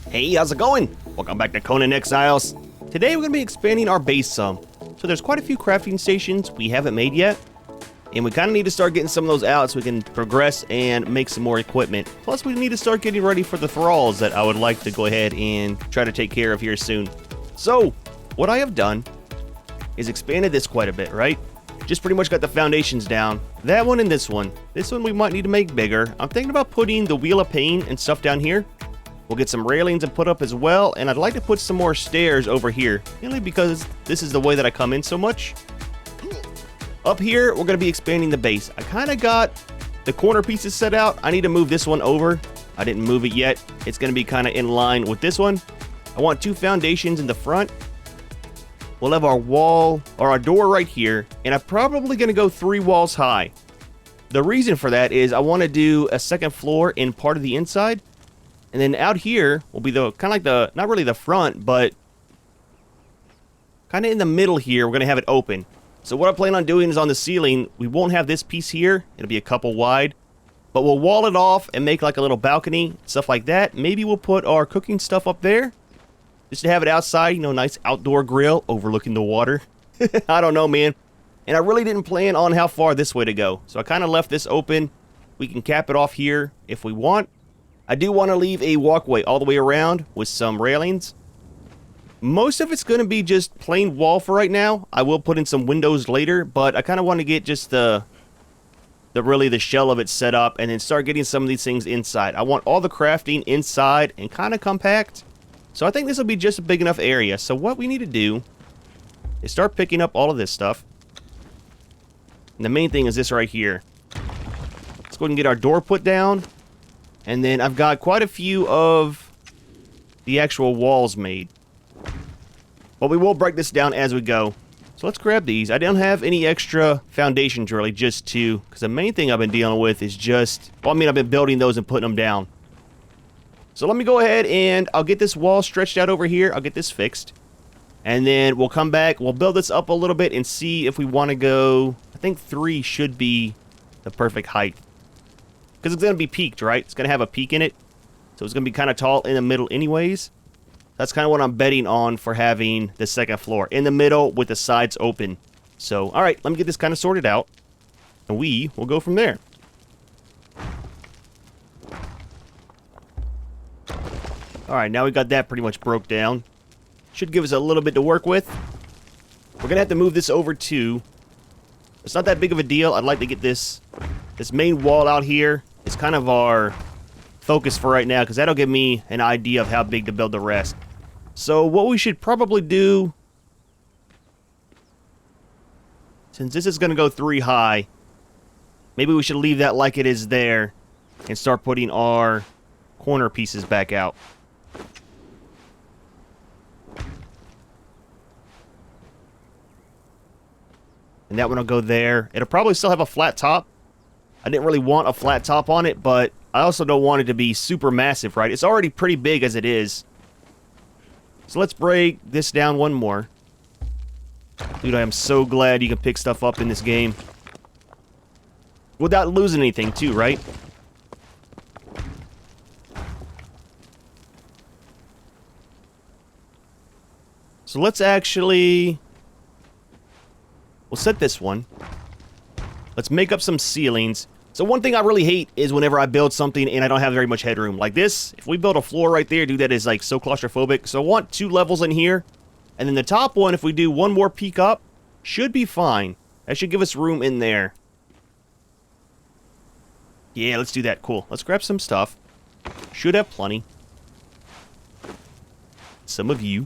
Hey, how's it going? Welcome back to Conan Exiles. Today we're going to be expanding our base some. So there's quite a few crafting stations we haven't made yet. And we kind of need to start getting some of those out so we can progress and make some more equipment. Plus we need to start getting ready for the thralls that I would like to go ahead and try to take care of here soon. So, what I have done is expanded this quite a bit, right? Just pretty much got the foundations down. That one and this one. This one we might need to make bigger. I'm thinking about putting the Wheel of Pain and stuff down here. We'll get some railings and put up as well, and I'd like to put some more stairs over here, mainly because this is the way that I come in so much. Up here, we're going to be expanding the base. I kind of got the corner pieces set out. I need to move this one over. I didn't move it yet. It's going to be kind of in line with this one. I want 2 foundations in the front. We'll have our wall, or our door right here, and I'm probably going to go 3 walls high. The reason for that is I want to do a second floor in part of the inside. And then out here will be the kind of like the, not really the front, but kind of in the middle here, we're going to have it open. So what I plan on doing is on the ceiling, we won't have this piece here. It'll be a couple wide. But we'll wall it off and make like a little balcony, stuff like that. Maybe we'll put our cooking stuff up there. Just to have it outside, you know, nice outdoor grill overlooking the water. I don't know, man. And I really didn't plan on how far this way to go. So I kind of left this open. We can cap it off here if we want. I do want to leave a walkway all the way around with some railings. Most of it's going to be just plain wall for right now. I will put in some windows later, but I kind of want to get just the shell of it set up and then start getting some of these things inside. I want all the crafting inside and kind of compact. So I think this will be just a big enough area. So what we need to do is start picking up all of this stuff. And the main thing is this right here. Let's go ahead and get our door put down. And then I've got quite a few of the actual walls made. But we will break this down as we go. So let's grab these. I don't have any extra foundations really, just 2. Because the main thing I've been dealing with is just... well, I mean, I've been building those and putting them down. So let me go ahead and I'll get this wall stretched out over here. I'll get this fixed. And then we'll come back. We'll build this up a little bit and see if we want to go... I think 3 should be the perfect height. Because it's going to be peaked, right? It's going to have a peak in it. So it's going to be kind of tall in the middle anyways. That's kind of what I'm betting on for having the second floor. In the middle with the sides open. So, alright, let me get this kind of sorted out. And we will go from there. Alright, now we got that pretty much broke down. Should give us a little bit to work with. We're going to have to move this over to... it's not that big of a deal. I'd like to get this main wall out here. It's kind of our focus for right now, because that'll give me an idea of how big to build the rest. So what we should probably do, since this is going to go 3 high, maybe we should leave that like it is there and start putting our corner pieces back out. And that one will go there. It'll probably still have a flat top. I didn't really want a flat top on it, but I also don't want it to be super massive, right? It's already pretty big as it is. So let's break this down one more. Dude, I am so glad you can pick stuff up in this game. Without losing anything, too, right? So let's actually... we'll set this one. Let's make up some ceilings. So one thing I really hate is whenever I build something and I don't have very much headroom. Like this, if we build a floor right there, dude, that is like so claustrophobic. So I want 2 levels in here. And then the top one, if we do one more peak up, should be fine. That should give us room in there. Yeah, let's do that. Cool. Let's grab some stuff. Should have plenty. Some of you.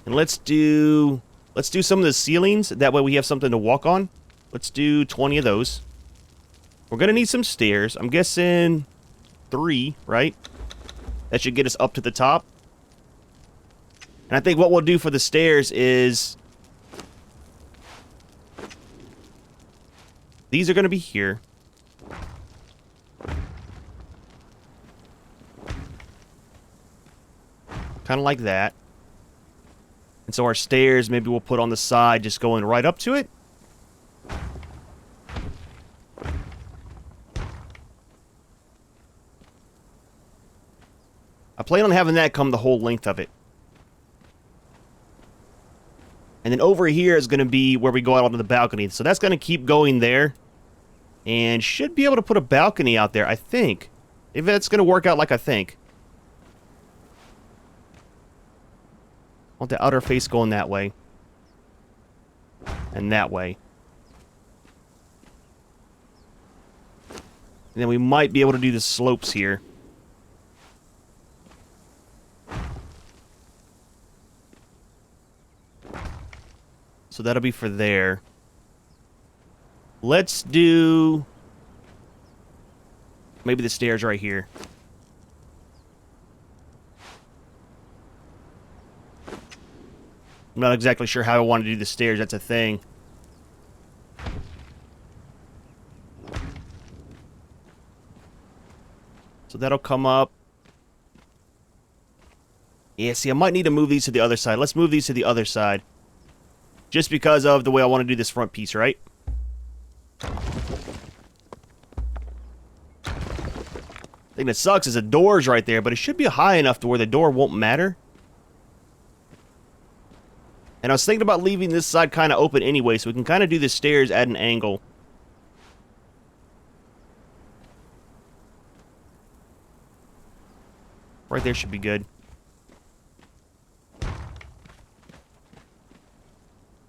And let's do some of the ceilings. That way we have something to walk on. Let's do 20 of those. We're going to need some stairs. I'm guessing 3, right? That should get us up to the top. And I think what we'll do for the stairs is... these are going to be here. Kind of like that. And so our stairs, maybe we'll put on the side, just going right up to it. I plan on having that come the whole length of it. And then over here is going to be where we go out onto the balcony. So that's going to keep going there. And should be able to put a balcony out there, I think. If it's going to work out like I think. I want the outer face going that way. And that way. And then we might be able to do the slopes here. So that'll be for there. Let's do... maybe the stairs right here. I'm not exactly sure how I want to do the stairs. That's a thing. So that'll come up. Yeah, see, I might need to move these to the other side. Let's move these to the other side. Just because of the way I want to do this front piece, right? Thing that sucks is the door's right there, but it should be high enough to where the door won't matter. And I was thinking about leaving this side kind of open anyway, so we can kind of do the stairs at an angle. Right there should be good.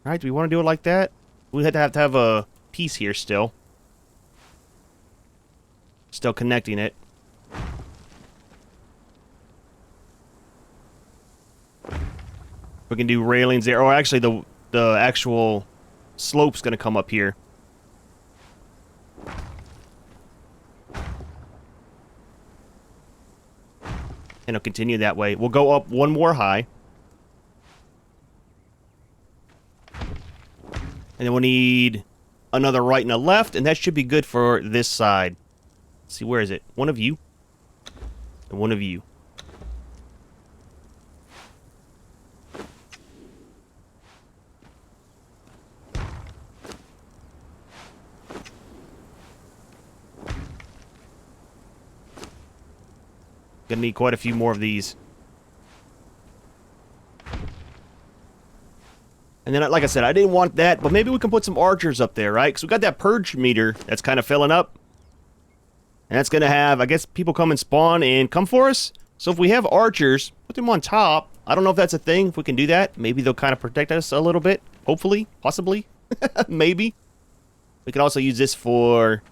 Alright, do we want to do it like that? We have to have a piece here still. Still connecting it. We can do railings there. Or actually, the actual slope's going to come up here. And it'll continue that way. We'll go up one more high. And then we'll need another right and a left, and that should be good for this side. Let's see, where is it? One of you. And one of you. Gonna need quite a few more of these. And then, like I said, I didn't want that, but maybe we can put some archers up there, right? Because we got that purge meter that's kind of filling up. And that's going to have, I guess, people come and spawn and come for us. So if we have archers, put them on top. I don't know if that's a thing, if we can do that. Maybe they'll kind of protect us a little bit. Hopefully. Possibly. Maybe. We can also use this for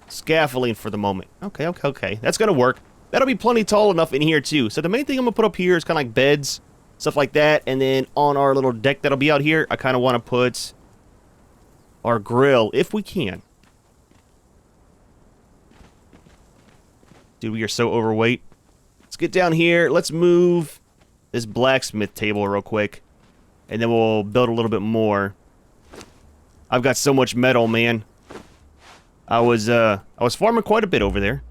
scaffolding for the moment. Okay. That's going to work. That'll be plenty tall enough in here, too. So the main thing I'm going to put up here is kind of like beds. Stuff like that, and then on our little deck that'll be out here, I kind of want to put our grill, if we can. Dude, we are so overweight. Let's get down here. Let's move this blacksmith table real quick, and then we'll build a little bit more. I've got so much metal, man. I was farming quite a bit over there.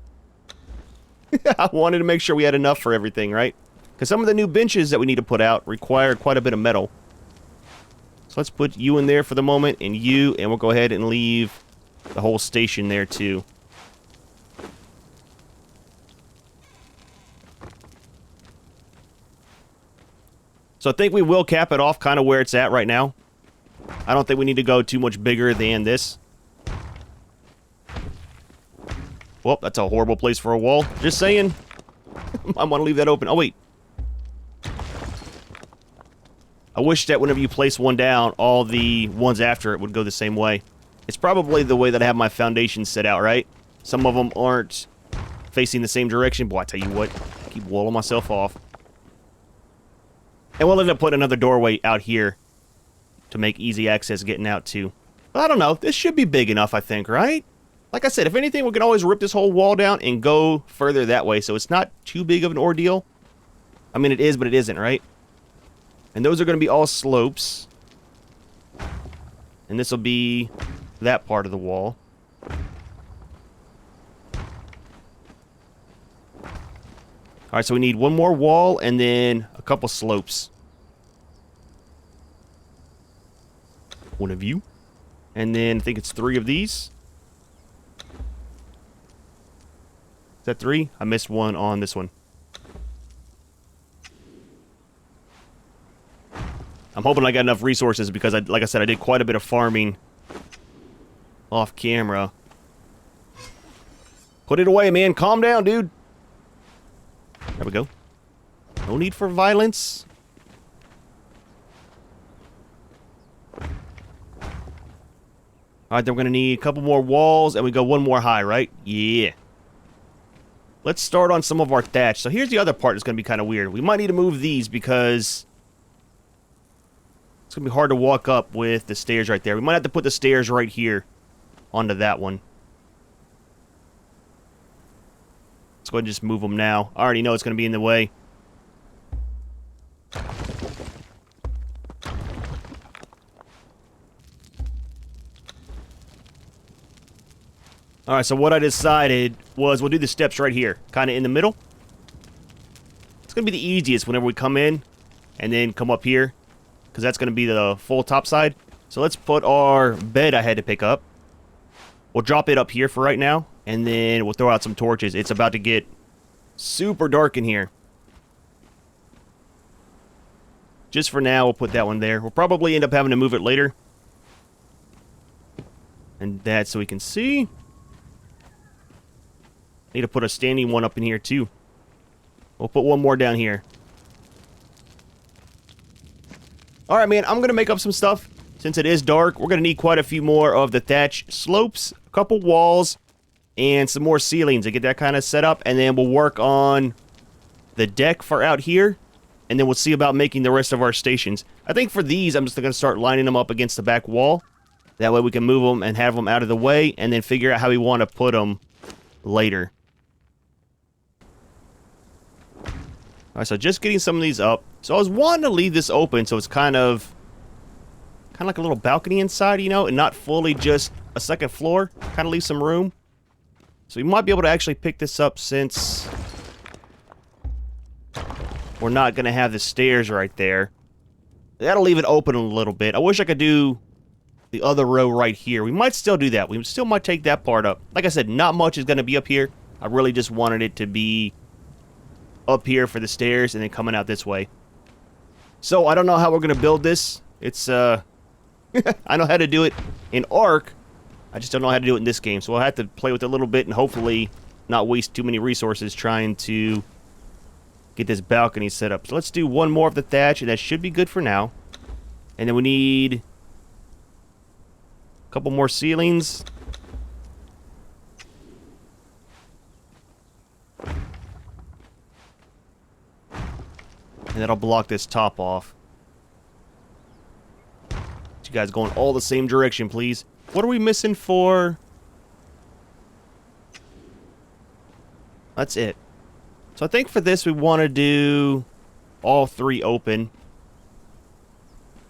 I wanted to make sure we had enough for everything, right? Because some of the new benches that we need to put out require quite a bit of metal. So let's put you in there for the moment, and you, and we'll go ahead and leave the whole station there too. So I think we will cap it off kind of where it's at right now. I don't think we need to go too much bigger than this. Well, that's a horrible place for a wall. Just saying. I want to leave that open. Oh, wait. I wish that whenever you place one down, all the ones after it would go the same way. It's probably the way that I have my foundation set out, right? Some of them aren't facing the same direction. Boy, I tell you what, I keep walling myself off. And we'll end up putting another doorway out here to make easy access getting out too. But I don't know. This should be big enough, I think, right? Like I said, if anything, we can always rip this whole wall down and go further that way, so it's not too big of an ordeal. I mean, it is, but it isn't, right? And those are going to be all slopes. And this will be that part of the wall. Alright, so we need one more wall and then a couple slopes. One of you. And then I think it's 3 of these. Is that 3? I missed one on this one. I'm hoping I got enough resources because, like I said, I did quite a bit of farming off camera. Put it away, man. Calm down, dude. There we go. No need for violence. Alright, then we're going to need a couple more walls, and we go one more high, right? Yeah. Let's start on some of our thatch. So here's the other part that's going to be kind of weird. We might need to move these because it's going to be hard to walk up with the stairs right there. We might have to put the stairs right here onto that one. Let's go ahead and just move them now. I already know it's going to be in the way. Alright, so what I decided was we'll do the steps right here, kind of in the middle. It's going to be the easiest whenever we come in and then come up here, because that's going to be the full top side. So let's put our bed I had to pick up. We'll drop it up here for right now, and then we'll throw out some torches. It's about to get super dark in here. Just for now, we'll put that one there. We'll probably end up having to move it later. And that so we can see. Need to put a standing one up in here too. We'll put one more down here. Alright, man, I'm going to make up some stuff. Since it is dark, we're going to need quite a few more of the thatch slopes, a couple walls, and some more ceilings to get that kind of set up. And then we'll work on the deck for out here. And then we'll see about making the rest of our stations. I think for these, I'm just going to start lining them up against the back wall. That way we can move them and have them out of the way. And then figure out how we want to put them later. Alright, so just getting some of these up. So I was wanting to leave this open so it's kind of like a little balcony inside, you know, and not fully just a second floor. Kind of leave some room. So we might be able to actually pick this up since we're not going to have the stairs right there. That'll leave it open a little bit. I wish I could do the other row right here. We might still do that. We still might take that part up. Like I said, not much is going to be up here. I really just wanted it to be up here for the stairs and then coming out this way. So I don't know how we're going to build this. It's, I know how to do it in Ark. I just don't know how to do it in this game. So we'll have to play with it a little bit and hopefully not waste too many resources trying to get this balcony set up. So let's do one more of the thatch and that should be good for now. And then we need a couple more ceilings. And that'll block this top off. You guys going all the same direction, please. What are we missing for? That's it. So I think for this we want to do all three open.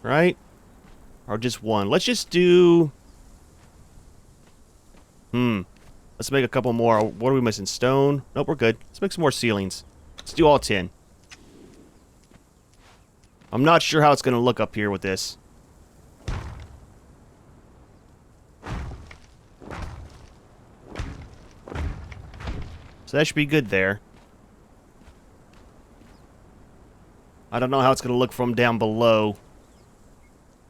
Right? Or just one. Let's just do... Let's make a couple more. What are we missing? Stone? Nope, we're good. Let's make some more ceilings. Let's do all 10. I'm not sure how it's going to look up here with this. So that should be good there. I don't know how it's going to look from down below.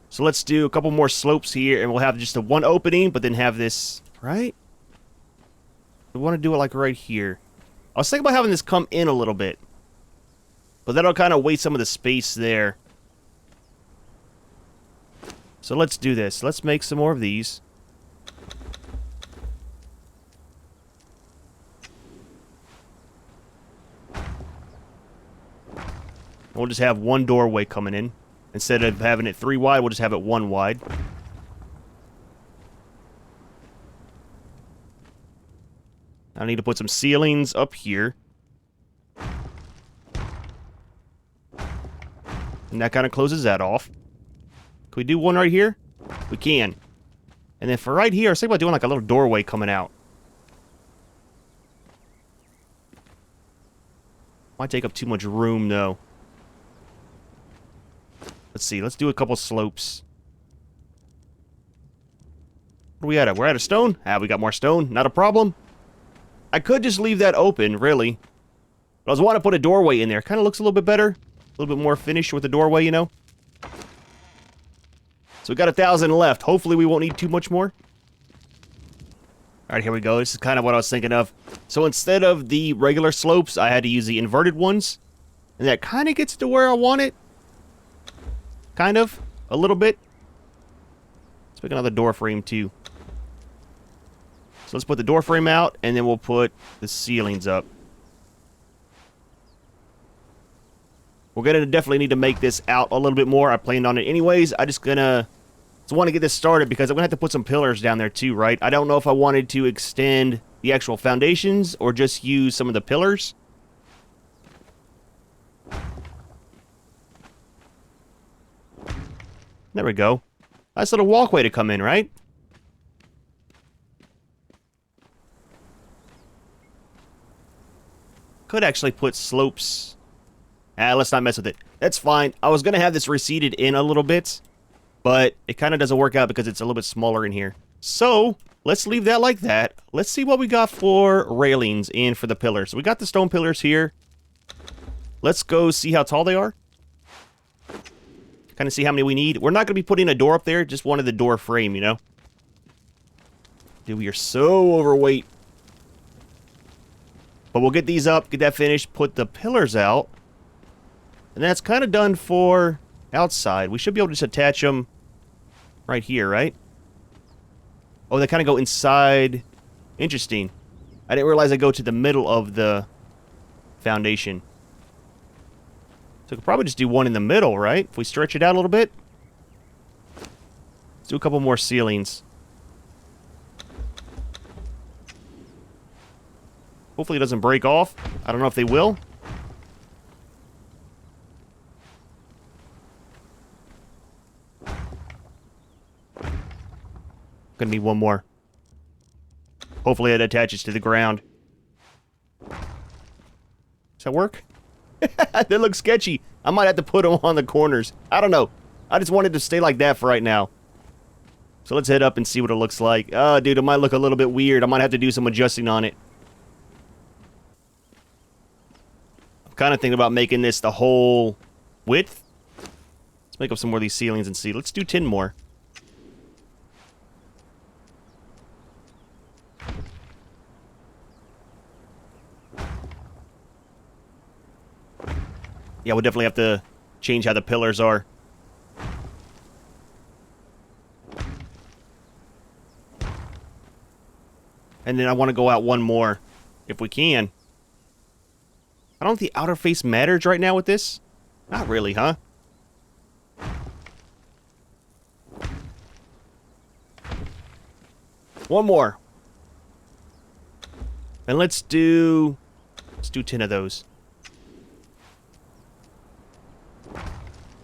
So let's do a couple more slopes here, and we'll have just the one opening, but then have this, right? We want to do it like right here. I was thinking about having this come in a little bit. But that'll kind of waste some of the space there. So let's do this. Let's make some more of these. We'll just have one doorway coming in. Instead of having it 3 wide, we'll just have it 1 wide. I need to put some ceilings up here. And that kind of closes that off. Can we do one right here? We can. And then for right here, I was thinking about doing like a little doorway coming out. Might take up too much room, though. Let's see. Let's do a couple slopes. What are we at? We're at a stone? Ah, we got more stone. Not a problem. I could just leave that open, really. But I was wanting to put a doorway in there. Kind of looks a little bit better. A little bit more finished with the doorway, you know? So we got 1,000 left. Hopefully we won't need too much more. All right, here we go. This is kind of what I was thinking of. So instead of the regular slopes, I had to use the inverted ones. And that kind of gets to where I want it. Kind of. A little bit. Let's pick another door frame too. So let's put the door frame out, and then we'll put the ceilings up. We're going to definitely need to make this out a little bit more. I planned on it anyways. I just want to get this started because I'm going to have to put some pillars down there too, right? I don't know if I wanted to extend the actual foundations or just use some of the pillars. There we go. Nice little walkway to come in, right? Could actually put slopes. Let's not mess with it. That's fine. I was going to have this receded in a little bit, but it kind of doesn't work out because it's a little bit smaller in here. So, let's leave that like that. Let's see what we got for railings and for the pillars. So we got the stone pillars here. Let's go see how tall they are. Kind of see how many we need. We're not going to be putting a door up there, just wanted the door frame, you know? Dude, we are so overweight. But we'll get these up, get that finished, put the pillars out. And that's kind of done for outside. We should be able to just attach them right here, right? Oh, they kind of go inside. Interesting. I didn't realize they go to the middle of the foundation. So we could probably just do one in the middle, right? If we stretch it out a little bit. Let's do a couple more ceilings. Hopefully it doesn't break off. I don't know if they will. Gonna need one more. Hopefully it attaches to the ground. Does that work? They look sketchy. I might have to put them on the corners. I don't know. I just wanted to stay like that for right now. So let's head up and see what it looks like. Oh, dude, it might look a little bit weird. I might have to do some adjusting on it. I'm kind of thinking about making this the whole width. Let's make up some more of these ceilings and see. Let's do 10 more. Yeah, we'll definitely have to change how the pillars are. And then I want to go out one more, if we can. I don't think the outer face matters right now with this. Not really, huh? One more. And let's do 10 of those.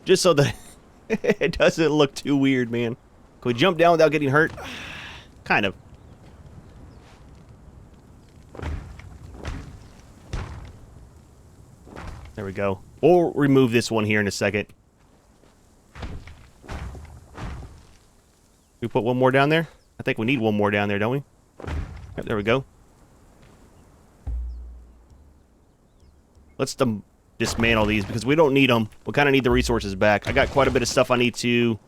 Just so that it doesn't look too weird, man. Can we jump down without getting hurt? Kind of. There we go. We'll remove this one here in a second. We put one more down there? I think we need one more down there, don't we? Yep, there we go. Let's dismantle these because we don't need them. We kind of need the resources back. I got quite a bit of stuff I need to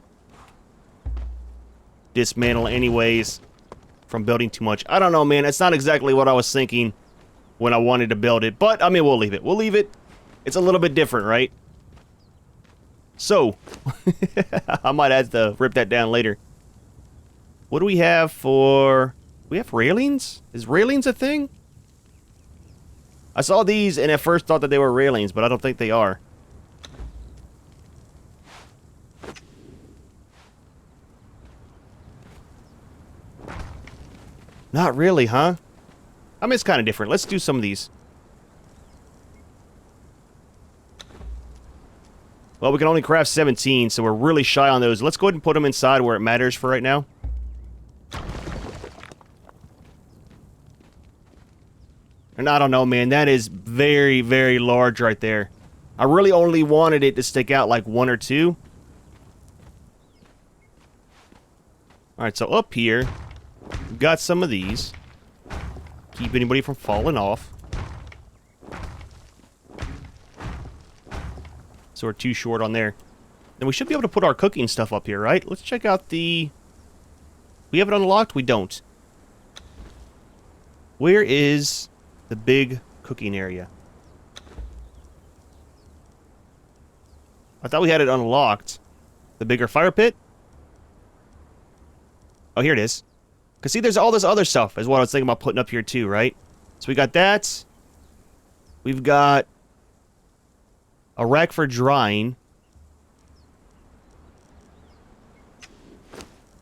dismantle anyways from building too much. I don't know, man. It's not exactly what I was thinking when I wanted to build it. But, I mean, we'll leave it. We'll leave it. It's a little bit different, right? So, I might have to rip that down later. What do we have for... We have railings? Is railings a thing? I saw these and at first thought that they were railings, but I don't think they are. Not really, huh? I mean, it's kind of different. Let's do some of these. Well, we can only craft 17, so we're really shy on those. Let's go ahead and put them inside where it matters for right now. And I don't know, man. That is very, very large right there. I really only wanted it to stick out like one or two. Alright, so up here, we've got some of these. Keep anybody from falling off. So we're too short on there. then we should be able to put our cooking stuff up here, right? Let's check out the... We have it unlocked? We don't. Where is the big cooking area? I thought we had it unlocked. The bigger fire pit? Oh, here it is. Because see, there's all this other stuff is what I was thinking about putting up here too, right? So we got that. We've got a rack for drying.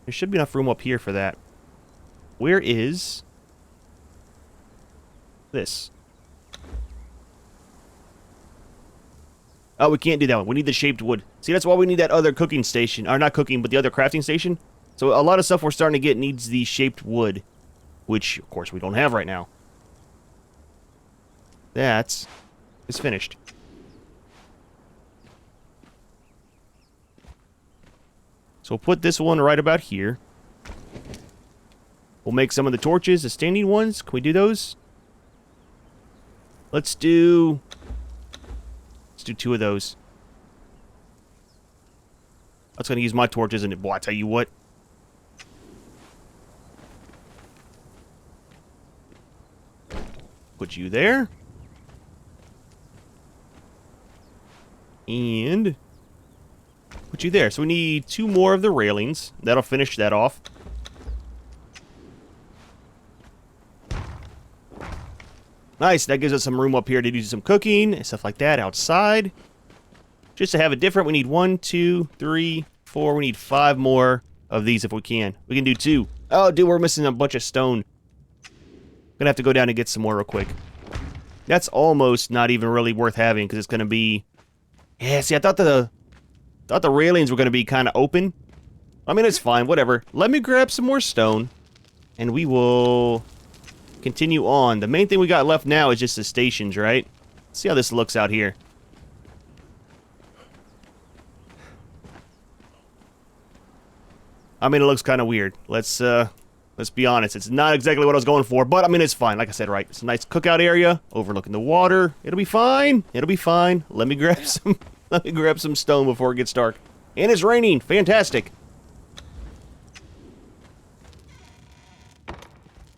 There should be enough room up here for that. Where is this? Oh, we can't do that one. We need the shaped wood. See, that's why we need that other cooking station. Or not cooking, but the other crafting station. So a lot of stuff we're starting to get needs the shaped wood. Which, of course, we don't have right now. That is finished. So we'll put this one right about here. We'll make some of the torches, the standing ones. Can we do those? Let's do 2 of those. I was going to use my torches, and boy, I tell you what. Put you there. And put you there. So we need 2 more of the railings. That'll finish that off. Nice. That gives us some room up here to do some cooking and stuff like that outside. Just to have it different, we need 1, 2, 3, 4. We need 5 more of these if we can. We can do 2. Oh, dude, we're missing a bunch of stone. Gonna have to go down and get some more real quick. That's almost not even really worth having because it's gonna be... Yeah, see, I thought the railings were gonna be kind of open. I mean, it's fine, whatever. Let me grab some more stone, and we will continue on. The main thing we got left now is just the stations, right? Let's see how this looks out here. I mean, it looks kind of weird. Let's be honest. It's not exactly what I was going for, but I mean, it's fine. Like I said, right? It's a nice cookout area overlooking the water. It'll be fine. It'll be fine. Let me grab some. Let me grab some stone before it gets dark. And it's raining. Fantastic.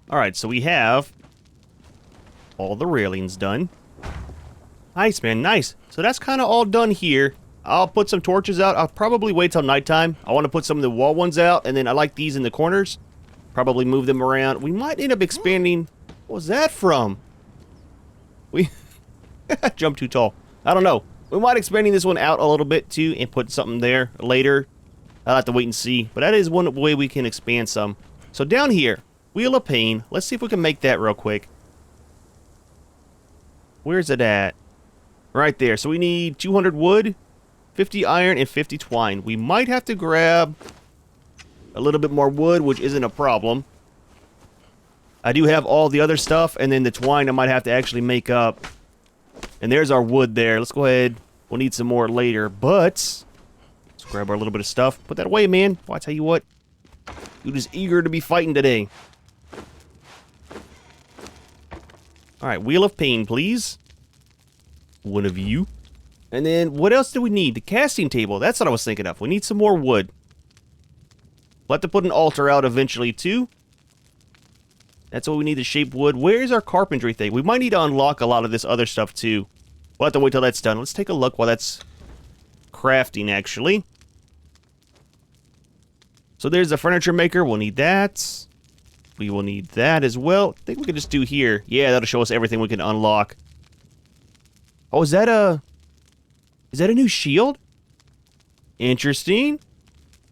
All right, so we have all the railings done. Nice, man. Nice. So that's kind of all done here. I'll put some torches out. I'll probably wait till nighttime. I want to put some of the wall ones out, and then I like these in the corners. Probably move them around. We might end up expanding. What was that from? We jumped too tall. I don't know. We might expanding this one out a little bit too and put something there later. I'll have to wait and see. But that is one way we can expand some. So down here, Wheel of Pain. Let's see if we can make that real quick. Where's it at? Right there. So we need 200 wood, 50 iron, and 50 twine. We might have to grab a little bit more wood, which isn't a problem. I do have all the other stuff, and then the twine I might have to actually make up. And there's our wood there. Let's go ahead. We'll need some more later, but let's grab our little bit of stuff. Put that away, man. Well, I tell you what, you're just eager to be fighting today. All right, Wheel of Pain, please. One of you. And then what else do we need? The casting table. That's what I was thinking of. We need some more wood. We'll have to put an altar out eventually, too. That's what we need to shape wood. Where's our carpentry thing? We might need to unlock a lot of this other stuff, too. We'll have to wait till that's done. Let's take a look while that's crafting, actually. So there's the furniture maker. We'll need that. We will need that as well. I think we can just do here. Yeah, that'll show us everything we can unlock. Oh, is that a new shield? Interesting.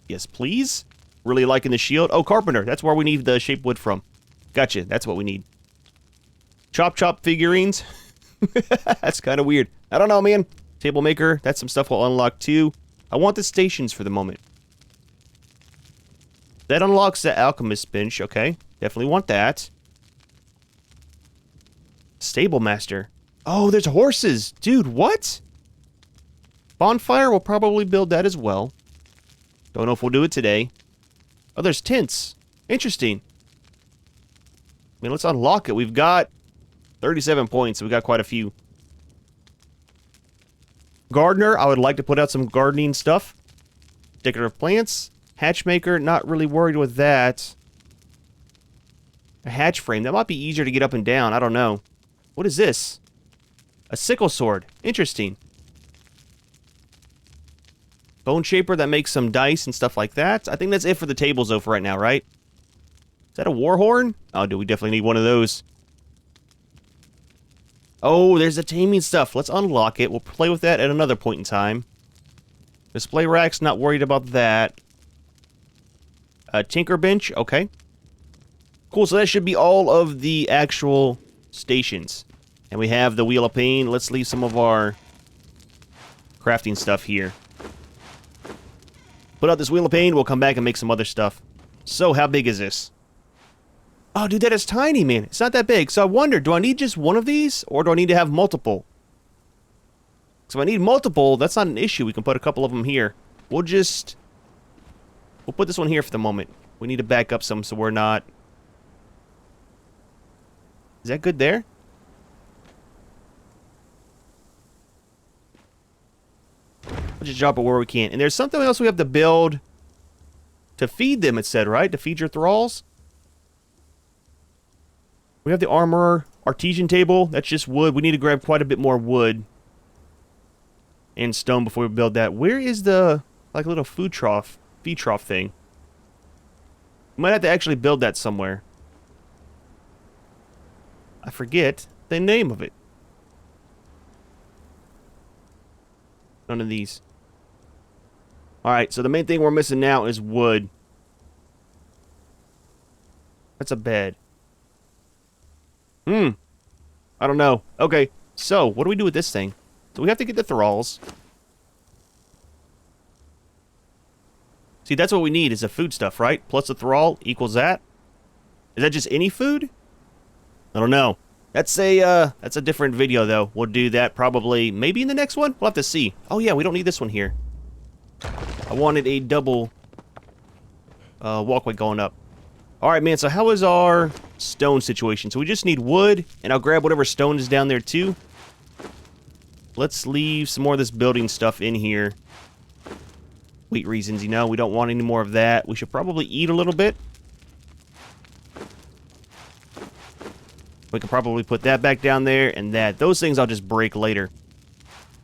Yes, please. Really liking the shield. Oh, carpenter. That's where we need the shape wood from. Gotcha. That's what we need. Chop chop figurines. That's kind of weird. I don't know, man. Table maker. That's some stuff we'll unlock too. I want the stations for the moment. That unlocks the alchemist bench. Okay. Definitely want that. Stable master. Oh, there's horses. Dude, what? Bonfire, we'll probably build that as well. Don't know if we'll do it today. Oh, there's tents. Interesting. I mean, let's unlock it. We've got 37 points. So we got quite a few. Gardener, I would like to put out some gardening stuff. Decorative plants. Hatchmaker, not really worried with that. A hatch frame. That might be easier to get up and down. I don't know. What is this? A sickle sword. Interesting. Bone shaper that makes some dice and stuff like that. I think that's it for the tables, though, for right now, right? Is that a war horn? Oh, do we definitely need one of those. Oh, there's the taming stuff. Let's unlock it. We'll play with that at another point in time. Display racks, not worried about that. Tinker bench, okay. Cool, so that should be all of the actual stations. And we have the Wheel of Pain. Let's leave some of our crafting stuff here. Put out this Wheel of Pain, we'll come back and make some other stuff. So, how big is this? Oh, dude, that is tiny, man. It's not that big. So I wonder, do I need just one of these? Or do I need to have multiple? So if I need multiple, that's not an issue. We can put a couple of them here. We'll put this one here for the moment. We need to back up some so we're not... Is that good there? We'll just drop it where we can. And there's something else we have to build to feed them, it said, right? To feed your thralls? We have the armor artesian table. That's just wood. We need to grab quite a bit more wood and stone before we build that. Where is the, like, little feed trough thing? We might have to actually build that somewhere. I forget the name of it. None of these. Alright, so the main thing we're missing now is wood. That's a bed. I don't know. Okay, so, what do we do with this thing? So we have to get the thralls. See, that's what we need, is the food stuff, right? Plus the thrall equals that. Is that just any food? I don't know. That's a different video, though. We'll do that probably, maybe in the next one? We'll have to see. Oh, yeah, we don't need this one here. I wanted a double walkway going up. Alright, man, so how is our stone situation? So we just need wood, and I'll grab whatever stone is down there, too. Let's leave some more of this building stuff in here. Wheat reasons, you know, we don't want any more of that. We should probably eat a little bit. We can probably put that back down there, and that. Those things I'll just break later.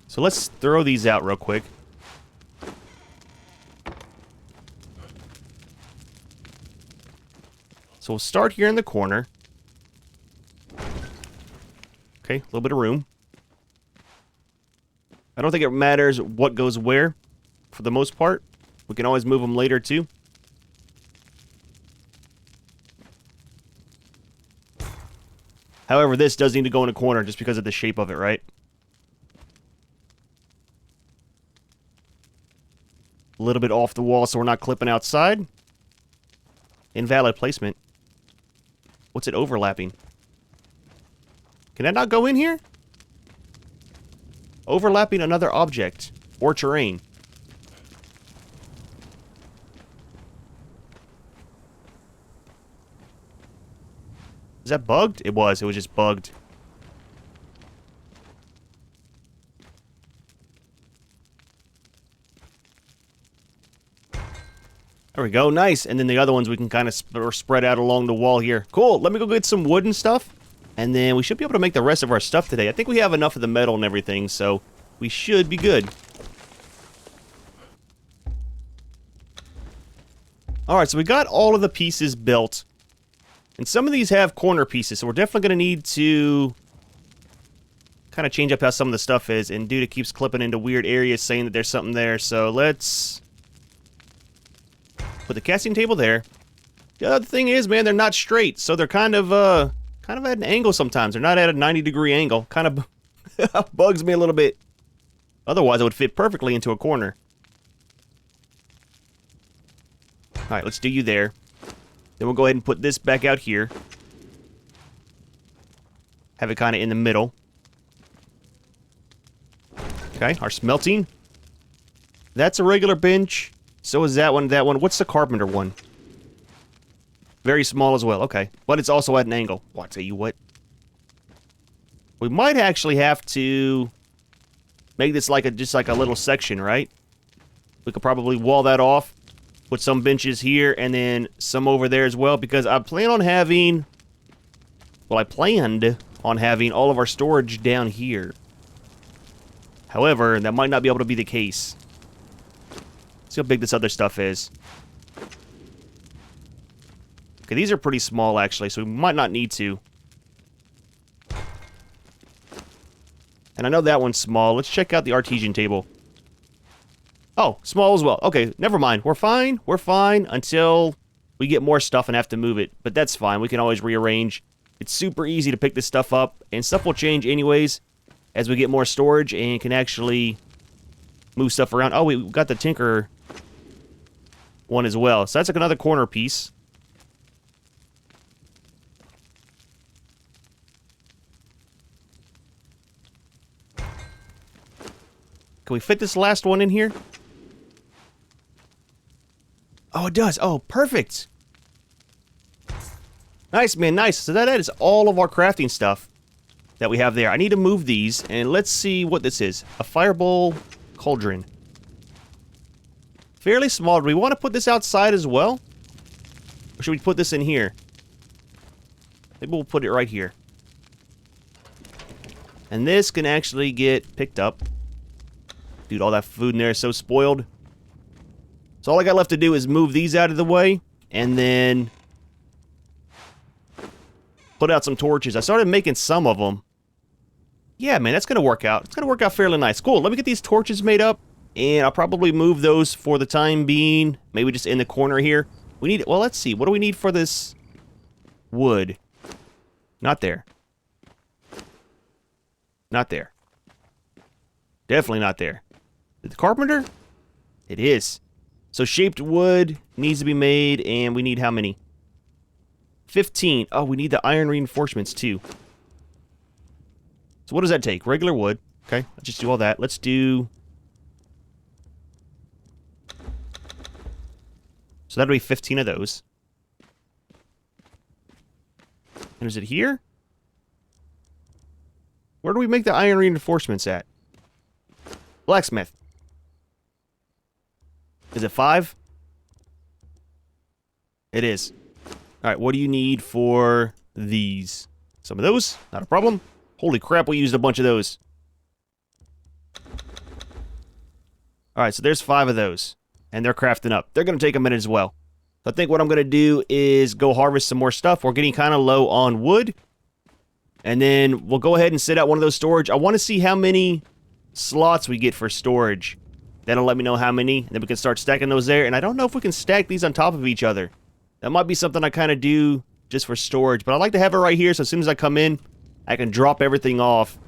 So let's throw these out real quick. So we'll start here in the corner. Okay, a little bit of room. I don't think it matters what goes where, for the most part. We can always move them later, too. However, this does need to go in a corner just because of the shape of it, right? A little bit off the wall so we're not clipping outside. Invalid placement. What's it overlapping? Can that not go in here? Overlapping another object or terrain. Is that bugged? It was. It was just bugged. There we go. Nice. And then the other ones we can kind of spread out along the wall here. Cool. Let me go get some wood and stuff. And then we should be able to make the rest of our stuff today. I think we have enough of the metal and everything, so we should be good. Alright, so we got all of the pieces built. And some of these have corner pieces, so we're definitely going to need to kind of change up how some of the stuff is. And dude, it keeps clipping into weird areas saying that there's something there. So let's put the casting table there. The other thing is, man, they're not straight. So they're kind of at an angle sometimes. They're not at a 90-degree angle. Kind of bugs me a little bit. Otherwise, it would fit perfectly into a corner. Alright, let's do you there. Then we'll go ahead and put this back out here. Have it kind of in the middle. Okay, our smelting. That's a regular bench. So is that one. That one. What's the carpenter one? Very small as well. Okay. But it's also at an angle. Well, I'll tell you what. We might actually have to make this like just like a little section, right? We could probably wall that off. Put some benches here and then some over there as well, because I plan on having... Well, I planned on having all of our storage down here. However, that might not be able to be the case. Let's see how big this other stuff is. Okay, these are pretty small, actually, so we might not need to. And I know that one's small. Let's check out the artesian table. Oh, small as well. Okay, never mind. We're fine. We're fine until we get more stuff and have to move it. But that's fine. We can always rearrange. It's super easy to pick this stuff up. And stuff will change anyways as we get more storage and can actually move stuff around. Oh, we got the Tinker one as well. So that's like another corner piece. Can we fit this last one in here? Oh, it does. Oh, perfect. Nice, man, nice. So that is all of our crafting stuff that we have there. I need to move these, and let's see what this is. A fireball cauldron. Fairly small. Do we want to put this outside as well? Or should we put this in here? Maybe we'll put it right here. And this can actually get picked up. Dude, all that food in there is so spoiled. So all I got left to do is move these out of the way, and then put out some torches. I started making some of them. Yeah, man, that's going to work out. It's going to work out fairly nice. Cool, let me get these torches made up, and I'll probably move those for the time being. Maybe just in the corner here. We need, well, let's see. What do we need for this wood? Not there. Not there. Definitely not there. The carpenter? It is. So shaped wood needs to be made, and we need how many? 15. Oh, we need the iron reinforcements too. So what does that take? Regular wood. Okay, let's just do all that. Let's do... So that'll be 15 of those. And is it here? Where do we make the iron reinforcements at? Blacksmith. Is it 5? It is. Alright, what do you need for these? Some of those? Not a problem. Holy crap, we used a bunch of those. Alright, so there's 5 of those. And they're crafting up. They're going to take a minute as well. So I think what I'm going to do is go harvest some more stuff. We're getting kind of low on wood. And then we'll go ahead and set out one of those storage. I want to see how many slots we get for storage. That'll let me know how many, and then we can start stacking those there. And I don't know if we can stack these on top of each other. That might be something I kind of do just for storage. But I like to have it right here, so as soon as I come in, I can drop everything off.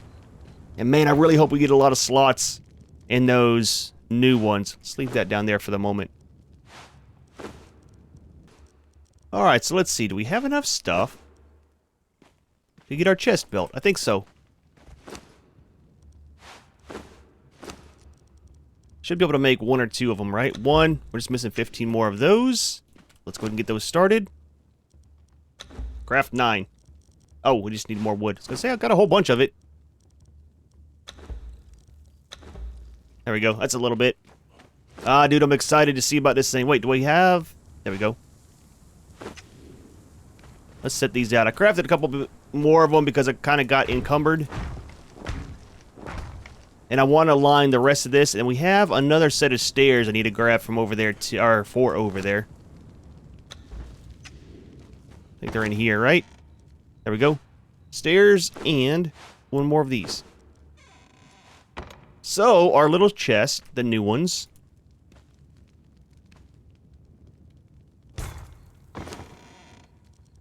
And man, I really hope we get a lot of slots in those new ones. Let's leave that down there for the moment. Alright, so let's see. Do we have enough stuff to get our chest built? I think so. Should be able to make 1 or 2 of them, right? 1. We're just missing 15 more of those. Let's go ahead and get those started. Craft 9. Oh, we just need more wood. I was going to say, I've got a whole bunch of it. There we go. That's a little bit. Ah, dude, I'm excited to see about this thing. Wait, do we have... There we go. Let's set these out. I crafted a couple more of them because I kind of got encumbered. And I want to line the rest of this. And we have another set of stairs I need to grab from over there, or for over there. I think they're in here, right? There we go. Stairs and 1 more of these. So, our little chest, the new ones.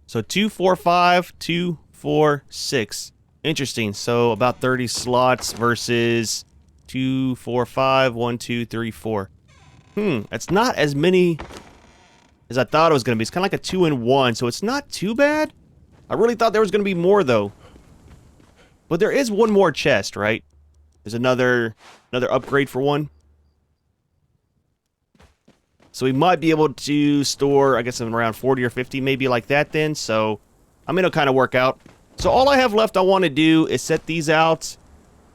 So 2, 4, 5, 2, 4, 6. Interesting. So about 30 slots versus 2, 4, 5, 1, 2, 3, 4. That's not as many as I thought it was going to be. It's kind of like a 2-in-1, so it's not too bad. I really thought there was going to be more, though. But there is 1 more chest, right? There's another upgrade for 1. So we might be able to store, I guess, around 40 or 50, maybe like that then. So, I mean, it'll kind of work out. So all I have left I want to do is set these out,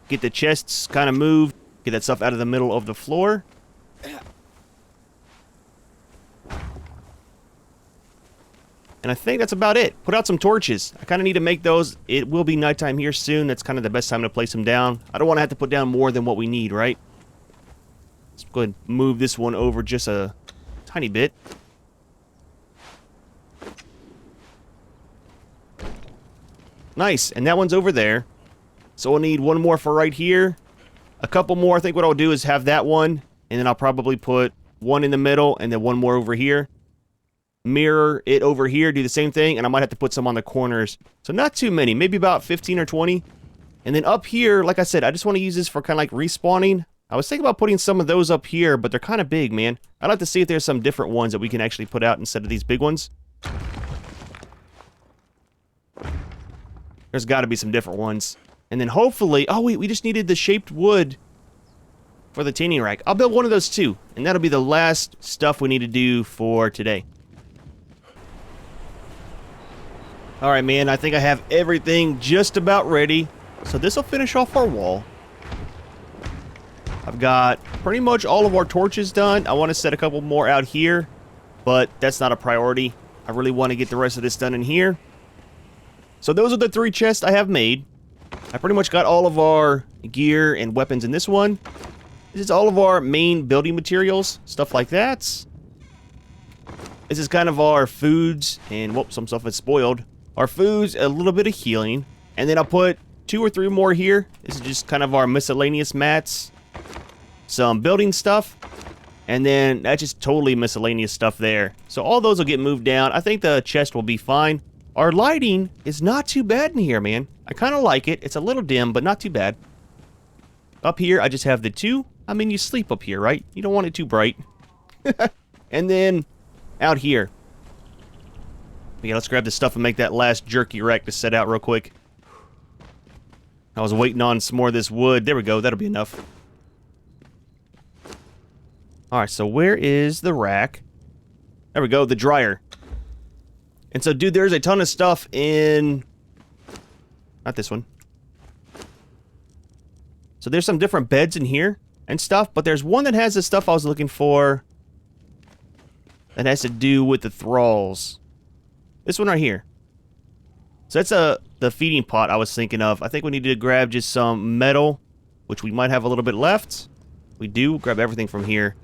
get the chests kind of moved, get that stuff out of the middle of the floor. And I think that's about it. Put out some torches. I kind of need to make those. It will be nighttime here soon. That's kind of the best time to place them down. I don't want to have to put down more than what we need, right? Let's go ahead and move this one over just a tiny bit. Nice. And that one's over there. So we'll need one more for right here. A couple more. I think what I'll do is have that one. And then I'll probably put one in the middle and then one more over here. Mirror it over here, do the same thing, and I might have to put some on the corners. So not too many, maybe about 15 or 20. And then up here, like I said, I just want to use this for kind of like respawning. I was thinking about putting some of those up here, but they're kind of big, man. I'd like to see if there's some different ones that we can actually put out instead of these big ones. There's got to be some different ones. And then hopefully... Oh, wait, we just needed the shaped wood for the tanning rack. I'll build one of those too, and that'll be the last stuff we need to do for today. Alright, man, I think I have everything just about ready. So this will finish off our wall. I've got pretty much all of our torches done. I want to set a couple more out here, but that's not a priority. I really want to get the rest of this done in here. So those are the 3 chests I have made. I pretty much got all of our gear and weapons in this one. This is all of our main building materials, stuff like that. This is kind of our foods, and whoops, some stuff is spoiled. Our foods, a little bit of healing, and then I'll put 2 or 3 more here. This is just kind of our miscellaneous mats, some building stuff, and then that's just totally miscellaneous stuff there. So all those will get moved down. I think the chest will be fine. Our lighting is not too bad in here, man. I kind of like it. It's a little dim, but not too bad. Up here, I just have the 2. I mean, you sleep up here, right? You don't want it too bright. And then out here. Yeah, let's grab this stuff and make that last jerky rack to set out real quick. I was waiting on some more of this wood. There we go. That'll be enough. Alright, so where is the rack? There we go, the dryer. And so, dude, there's a ton of stuff in... Not this one. So there's some different beds in here and stuff, but there's one that has the stuff I was looking for that has to do with the thralls. This one right here. So that's the feeding pot I was thinking of. I think we need to grab just some metal, which we might have a little bit left. We do. Grab everything from here.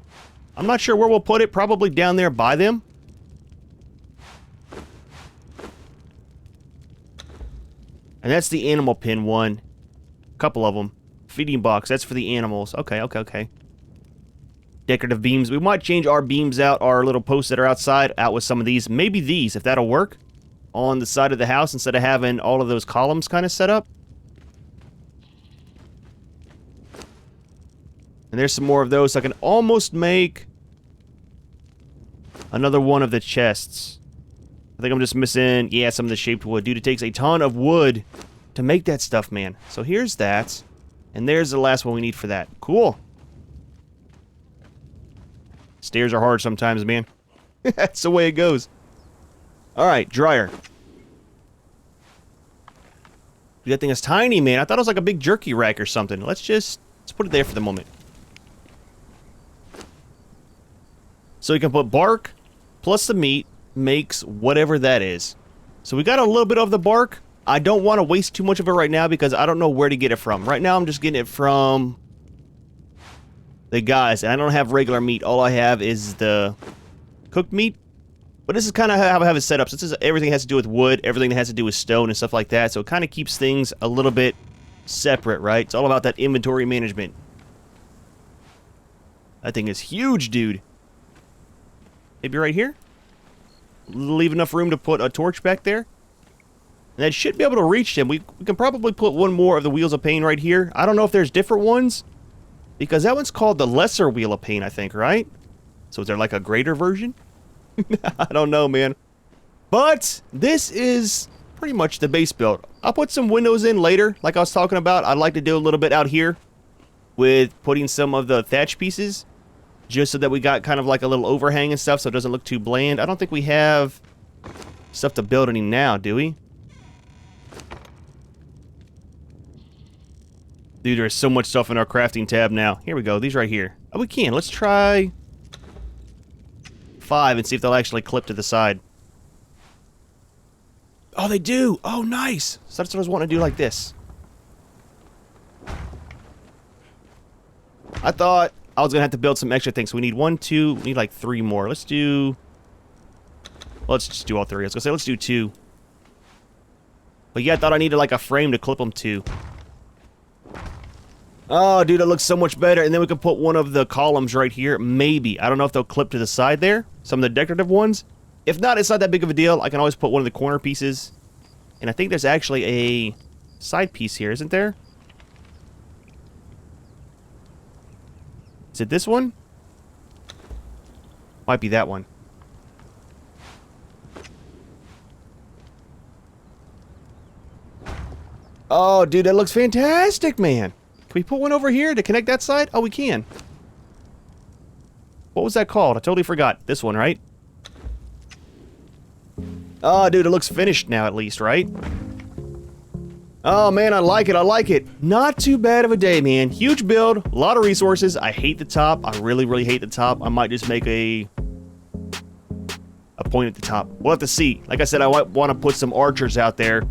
I'm not sure where we'll put it. Probably down there by them. And that's the animal pen one. A couple of them. Feeding box. That's for the animals. Okay. Decorative beams. We might change our beams out, our little posts that are outside, out with some of these. Maybe these, if that'll work. On the side of the house instead of having all of those columns kind of set up. And there's some more of those. So I can almost make another one of the chests. I think I'm just missing, yeah, some of the shaped wood. Dude, it takes a ton of wood to make that stuff, man. So here's that. And there's the last one we need for that. Cool. Stairs are hard sometimes, man. That's the way it goes. Alright, dryer. That thing is tiny, man. I thought it was like a big jerky rack or something. Let's put it there for the moment. So you can put bark plus the meat makes whatever that is. So we got a little bit of the bark. I don't want to waste too much of it right now because I don't know where to get it from. Right now I'm just getting it from the guys. And I don't have regular meat. All I have is the cooked meat. But this is kind of how I have it set up. So this is everything has to do with wood, everything that has to do with stone and stuff like that. So it kind of keeps things a little bit separate, right? It's all about that inventory management. That thing is huge, dude. Maybe right here? Leave enough room to put a torch back there. And that should be able to reach them. We can probably put one more of the Wheels of Pain right here. I don't know if there's different ones. Because that one's called the Lesser Wheel of Pain, I think, right? So is there like a greater version? I don't know, man. But this is pretty much the base build. I'll put some windows in later, like I was talking about. I'd like to do a little bit out here with putting some of the thatch pieces, just so that we got kind of like a little overhang and stuff so it doesn't look too bland. I don't think we have stuff to build any now, do we? Dude, there's so much stuff in our crafting tab now. Here we go. These right here. Oh, we can. Let's try 5 and see if they'll actually clip to the side. Oh, they do. Oh, nice. So that's what I was wanting to do like this. I thought I was going to have to build some extra things. So we need 1, 2, we need like 3 more. Let's do... Well, let's just do all 3. I was going to say, let's do 2. But yeah, I thought I needed like a frame to clip them to. Oh, dude, that looks so much better. And then we can put one of the columns right here. Maybe. I don't know if they'll clip to the side there. Some of the decorative ones. If not, it's not that big of a deal. I can always put one of the corner pieces. And I think there's actually a side piece here, isn't there? Is it this one? Might be that one. Oh, dude, that looks fantastic, man. Can we put one over here to connect that side? Oh, we can. What was that called? I totally forgot. This one, right? Oh, dude, it looks finished now at least, right? Oh, man, I like it. I like it. Not too bad of a day, man. Huge build. A lot of resources. I hate the top. I really, really hate the top. I might just make a point at the top. We'll have to see. Like I said, I want to put some archers out there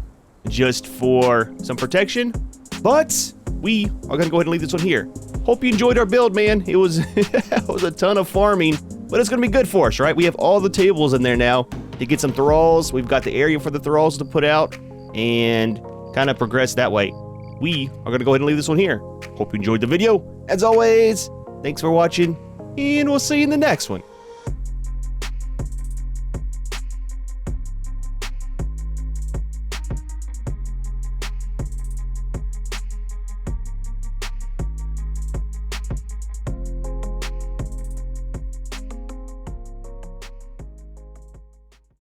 just for some protection. But we are going to go ahead and leave this one here. Hope you enjoyed our build, man. It was, it was a ton of farming, but it's going to be good for us, right? We have all the tables in there now to get some thralls. We've got the area for the thralls to put out and kind of progress that way. We are going to go ahead and leave this one here. Hope you enjoyed the video. As always, thanks for watching, and we'll see you in the next one.